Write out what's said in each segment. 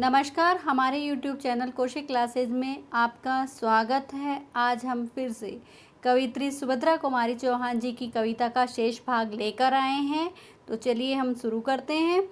नमस्कार, हमारे YouTube channel Kaushik classes में आपका स्वागत है। आज हम फिर से कवियत्री सुभद्रा कुमारी चौहान जी की कविता का शेष भाग लेकर आए हैं। तो चलिए हम शुरू करते हैं।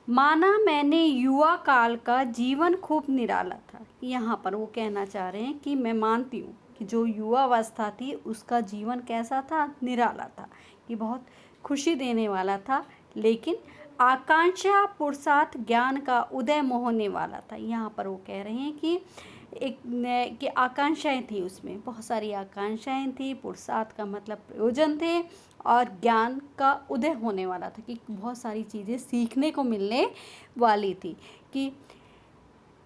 माना मैंने युवा काल का जीवन खूब निराला था। यहाँ पर वो कहना चाह रहे हैं कि मैं मानती हूँ कि जो युवावस्था थी उसका जीवन कैसा था, निराला था, कि बहुत खुशी देने वाला था, लेकिन आकांक्षा पुरुषार्थ ज्ञान का उदय मोहने वाला था। यहाँ पर वो कह रहे हैं कि आकांक्षाएं थी, उसमें बहुत सारी आकांक्षाएं थी, पुरुषार्थ का मतलब प्रयोजन थे, और ज्ञान का उदय होने वाला था, कि बहुत सारी चीज़ें सीखने को मिलने वाली थी। कि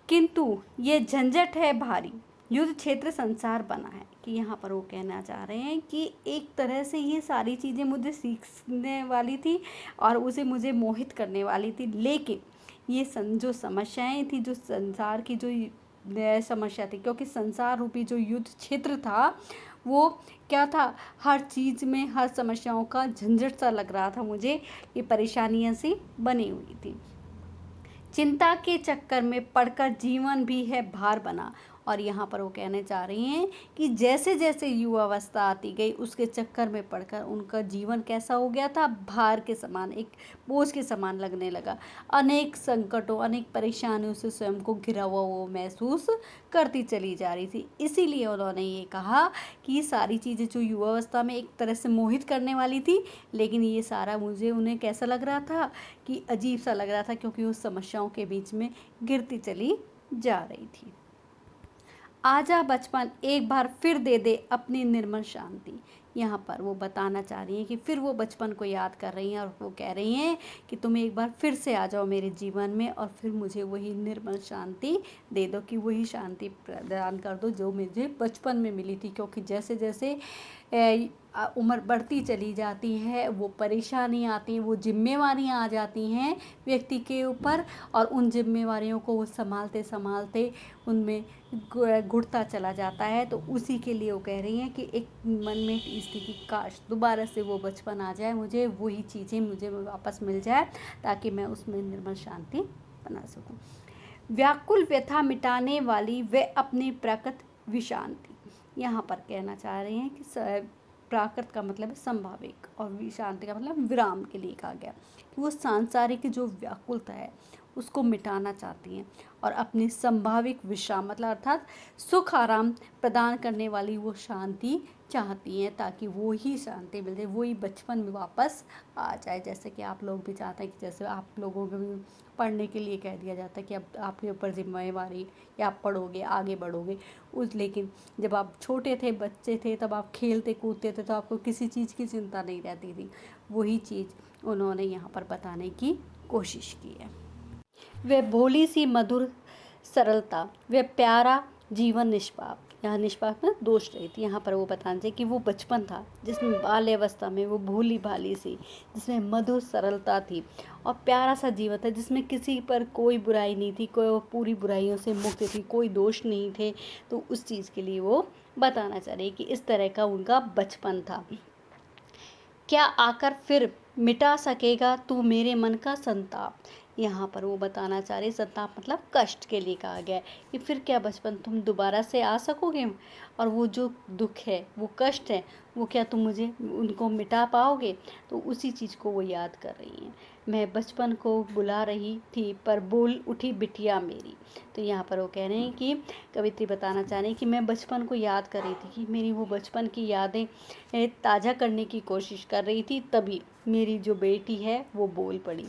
किंतु ये झंझट है भारी, युद्ध क्षेत्र संसार बना है। कि यहाँ पर वो कहना चाह रहे हैं कि एक तरह से ये सारी चीज़ें मुझे सीखने वाली थी और उसे मुझे मोहित करने वाली थी, लेकिन ये जो समस्याएं थी, जो संसार की जो समस्या थी, क्योंकि संसार रूपी जो युद्ध क्षेत्र था वो क्या था, हर चीज़ में हर समस्याओं का झंझट सा लग रहा था मुझे, ये परेशानियां सी बनी हुई थी। चिंता के चक्कर में पड़कर जीवन भी है भार बना। और यहाँ पर वो कहने चाह रही हैं कि जैसे जैसे युवावस्था आती गई उसके चक्कर में पड़कर उनका जीवन कैसा हो गया था, भार के समान, एक बोझ के समान लगने लगा। अनेक संकटों, अनेक परेशानियों से स्वयं को घिरा हुआ वो महसूस करती चली जा रही थी। इसीलिए उन्होंने ये कहा कि ये सारी चीज़ें जो युवावस्था में एक तरह से मोहित करने वाली थी, लेकिन ये सारा मुझे उन्हें कैसा लग रहा था, कि अजीब सा लग रहा था, क्योंकि उस समस्याओं के बीच में गिरती चली जा रही थी। आजा बचपन एक बार फिर दे दे अपनी निर्मल शांति। यहाँ पर वो बताना चाह रही हैं कि फिर वो बचपन को याद कर रही हैं और वो कह रही हैं कि तुम एक बार फिर से आ जाओ मेरे जीवन में और फिर मुझे वही निर्मल शांति दे दो, कि वही शांति प्रदान कर दो जो मुझे बचपन में मिली थी। क्योंकि जैसे जैसे उम्र बढ़ती चली जाती है, वो परेशानी आती हैं, वो जिम्मेवारियाँ आ जाती हैं व्यक्ति के ऊपर, और उन जिम्मेवारियों को वो संभालते संभालते उनमें घुटता चला जाता है। तो उसी के लिए वो कह रही हैं कि एक मन में एक स्थिति, काश दोबारा से वो बचपन आ जाए, मुझे वही चीज़ें मुझे वापस मिल जाए, ताकि मैं उसमें निर्मल शांति बना सकूं। व्याकुल व्यथा मिटाने वाली वे अपनी प्राकृत विशांति। यहाँ पर कहना चाह रहे हैं कि प्राकृत का मतलब है संभाविक, और विशांति का मतलब विराम के लिए कहा गया, कि वो सांसारिक जो व्याकुलता है उसको मिटाना चाहती हैं और अपनी संभाविक विश्राम मतलब अर्थात सुख आराम प्रदान करने वाली वो शांति चाहती हैं, ताकि वो ही शांति मिल जाए, वही बचपन में वापस आ जाए। जैसे कि आप लोग भी चाहते हैं कि जैसे आप लोगों को भी पढ़ने के लिए कह दिया जाता है कि अब आपके ऊपर जिम्मेवारी, या आप पढ़ोगे, आगे बढ़ोगे लेकिन जब आप छोटे थे, बच्चे थे, तब आप खेलते कूदते थे, तो आपको किसी चीज़ की चिंता नहीं रहती थी। वही चीज़ उन्होंने यहाँ पर बताने की कोशिश की है। वे भोली सी मधुर सरलता, वे प्यारा जीवन निष्पाप। यहाँ निष्पाप में दोष रहित। यहाँ पर वो बताना चाहिए कि वो बचपन था जिसमें बाल्यावस्था में वो भोली भाली सी, जिसमें मधुर सरलता थी और प्यारा सा जीवन था, जिसमें किसी पर कोई बुराई नहीं थी, कोई पूरी बुराइयों से मुक्त थी, कोई दोष नहीं थे। तो उस चीज़ के लिए वो बताना चाह रही कि इस तरह का उनका बचपन था। क्या आकर फिर मिटा सकेगा तू मेरे मन का संताप। यहाँ पर वो बताना चाह रही, संताप मतलब कष्ट के लिए कहा गया है, कि फिर क्या बचपन तुम दोबारा से आ सकोगे, और वो जो दुख है, वो कष्ट है, वो क्या तुम मुझे उनको मिटा पाओगे। तो उसी चीज़ को वो याद कर रही हैं। मैं बचपन को बुला रही थी पर बोल उठी बिटिया मेरी। तो यहाँ पर वो कह रहे हैं कि कवित्री बताना चाह रही हैं कि मैं बचपन को याद कर रही थी, कि मेरी वो बचपन की यादें ताज़ा करने की कोशिश कर रही थी, तभी मेरी जो बेटी है वो बोल पड़ी।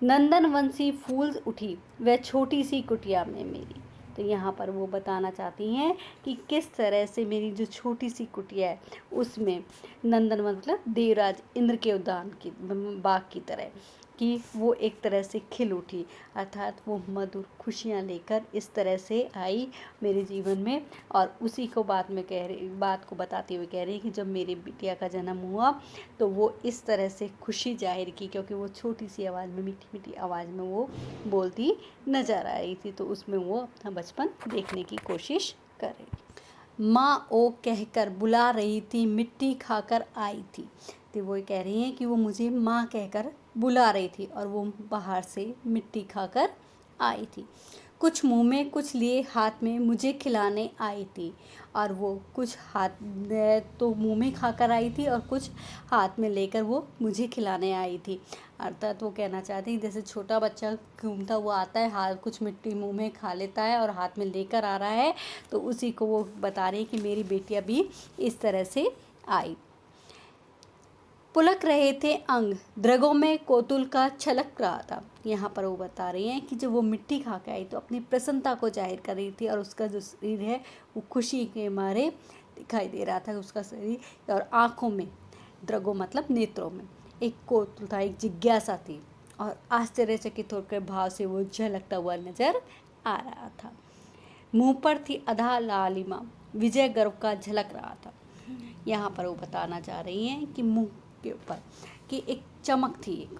नंदनवंशी फूल उठी वह छोटी सी कुटिया में मेरी। तो यहाँ पर वो बताना चाहती हैं कि किस तरह से मेरी जो छोटी सी कुटिया है उसमें नंदन मतलब देवराज इंद्र के उद्यान की बाग की तरह, कि वो एक तरह से खिल उठी, अर्थात वो मधुर खुशियाँ लेकर इस तरह से आई मेरे जीवन में। और उसी को बात को बताते हुए कह रही कि जब मेरी बिटिया का जन्म हुआ तो वो इस तरह से खुशी जाहिर की, क्योंकि वो छोटी सी आवाज़ में, मीठी मीठी आवाज़ में वो बोलती नजर आ रही थी। तो उसमें वो अपना बचपन देखने की कोशिश कर रही थी। माँ ओ कहकर बुला रही थी, मिट्टी खाकर आई थी। तो वो कह रही हैं कि वो मुझे माँ कहकर बुला रही थी और वो बाहर से मिट्टी खाकर आई थी। कुछ मुंह में कुछ लिए हाथ में मुझे खिलाने आई थी, और वो कुछ हाथ तो मुंह में खाकर आई थी और कुछ हाथ में लेकर वो मुझे खिलाने आई थी। अर्थात वो कहना चाहती हैं जैसे छोटा बच्चा घूमता हुआ आता है, हाथ कुछ मिट्टी मुंह में खा लेता है और हाथ में लेकर आ रहा है, तो उसी को वो बता रही है कि मेरी बेटियां भी इस तरह से आई। पुलक रहे थे अंग, द्रगों में कौतूहल का छलक रहा था। यहाँ पर वो बता रही हैं कि जब वो मिट्टी खा के आई तो अपनी प्रसन्नता को जाहिर कर रही थी, और उसका जो शरीर है वो खुशी के मारे दिखाई दे रहा था। उसका शरीर और आँखों में, द्रगों मतलब नेत्रों में, एक कौतूहल था, एक जिज्ञासा थी, और आश्चर्यचकित होकर भाव से वो झलकता हुआ नजर आ रहा था। मुंह पर थी अधा लालिमा, विजय गर्व का झलक रहा था। यहाँ पर वो बताना चाह रही हैं कि मुंह के ऊपर कि एक चमक थी, एक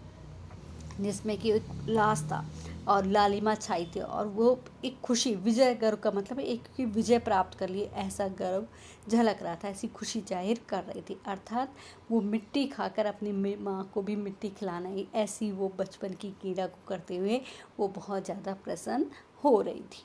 जिसमें कि एक लाश था और लालिमा छाई थी, और वो एक खुशी, विजय गर्व का मतलब एक कि विजय प्राप्त कर लिए ऐसा गर्व झलक रहा था, ऐसी खुशी जाहिर कर रही थी। अर्थात वो मिट्टी खाकर अपनी माँ को भी मिट्टी खिलाना ही, ऐसी वो बचपन की क्रीड़ा को करते हुए वो बहुत ज़्यादा प्रसन्न हो रही थी।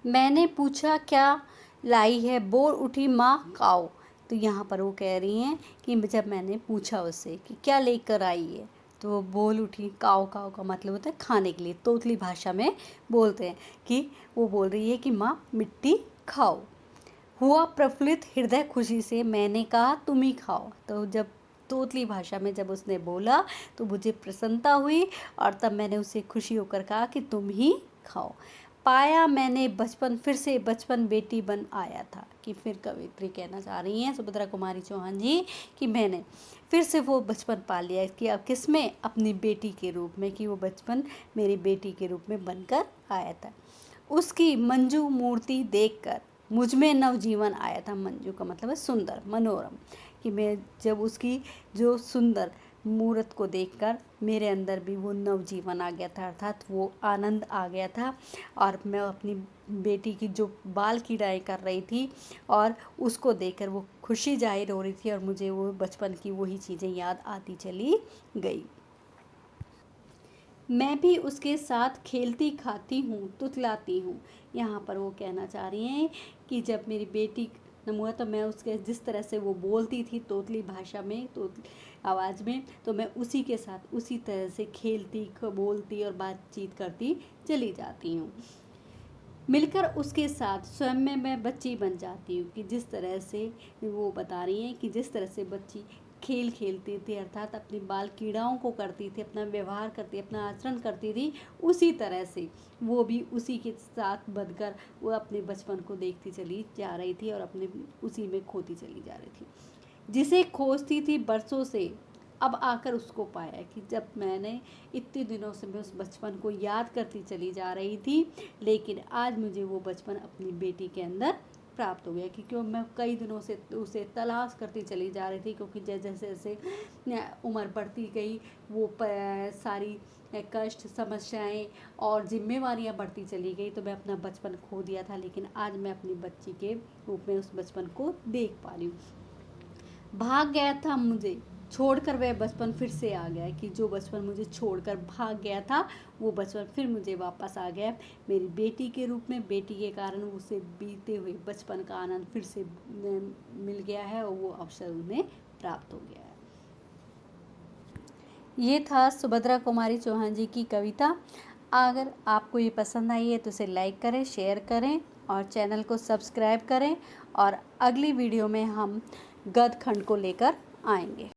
मैंने पूछा क्या लाई है, बोल उठी माँ काओ। तो यहाँ पर वो कह रही हैं कि जब मैंने पूछा उससे कि क्या लेकर आई है, तो वो बोल उठी, काओ काओ का मतलब होता है खाने के लिए, तोतली भाषा में बोलते हैं कि वो बोल रही है कि माँ मिट्टी खाओ। हुआ प्रफुल्लित हृदय खुशी से, मैंने कहा तुम ही खाओ। तो जब तोतली भाषा में जब उसने बोला तो मुझे प्रसन्नता हुई, और तब मैंने उससे खुशी होकर कहा कि तुम ही खाओ। पाया मैंने बचपन, फिर से बचपन बेटी बन आया था। कि फिर कवित्री कहना चाह रही हैं सुभद्रा कुमारी चौहान जी कि मैंने फिर से वो बचपन पा लिया, कि अब किस में, अपनी बेटी के रूप में, कि वो बचपन मेरी बेटी के रूप में बनकर आया था। उसकी मंजू मूर्ति देखकर मुझ में नवजीवन आया था। मंजू का मतलब है सुंदर, मनोरम, कि मैं जब उसकी जो सुंदर मूर्त को देखकर मेरे अंदर भी वो नवजीवन आ गया था, अर्थात वो आनंद आ गया था, और मैं अपनी बेटी की जो बाल क्रीड़ाएँ कर रही थी और उसको देखकर वो खुशी जाहिर हो रही थी, और मुझे वो बचपन की वही चीज़ें याद आती चली गई। मैं भी उसके साथ खेलती, खाती हूँ, तुतलाती हूँ। यहाँ पर वो कहना चाह रही हैं कि जब मेरी बेटी जन्म हुआ तो मैं उसके जिस तरह से वो बोलती थी तोतली भाषा में, तोतली आवाज़ में, तो मैं उसी के साथ उसी तरह से खेलती, बोलती और बातचीत करती चली जाती हूँ। मिलकर उसके साथ स्वयं में मैं बच्ची बन जाती हूँ। कि जिस तरह से वो बता रही हैं कि जिस तरह से बच्ची खेल खेलती थी, अर्थात अपनी बाल क्रीड़ाओं को करती थी, अपना व्यवहार करती, अपना आचरण करती थी, उसी तरह से वो भी उसी के साथ बंधकर वो अपने बचपन को देखती चली जा रही थी और अपने उसी में खोती चली जा रही थी। जिसे खोजती थी बरसों से, अब आकर उसको पाया। कि जब मैंने इतने दिनों से मैं उस बचपन को याद करती चली जा रही थी, लेकिन आज मुझे वो बचपन अपनी बेटी के अंदर प्राप्त हो गया। क्योंकि मैं कई दिनों से उसे तलाश करती चली जा रही थी, क्योंकि जैसे जैसे उम्र बढ़ती गई वो सारी कष्ट, समस्याएं और जिम्मेवारियां बढ़ती चली गई, तो मैं अपना बचपन खो दिया था। लेकिन आज मैं अपनी बच्ची के रूप में उस बचपन को देख पा रही हूँ। भाग गया था मुझे छोड़कर वह बचपन फिर से आ गया। कि जो बचपन मुझे छोड़कर भाग गया था वो बचपन फिर मुझे वापस आ गया, मेरी बेटी के रूप में। बेटी के कारण उसे बीते हुए बचपन का आनंद फिर से मिल गया है, और वो अवसर उन्हें प्राप्त हो गया है। ये था सुभद्रा कुमारी चौहान जी की कविता। अगर आपको ये पसंद आई है तो इसे लाइक करें, शेयर करें और चैनल को सब्सक्राइब करें, और अगली वीडियो में हम गद्य खंड को लेकर आएंगे।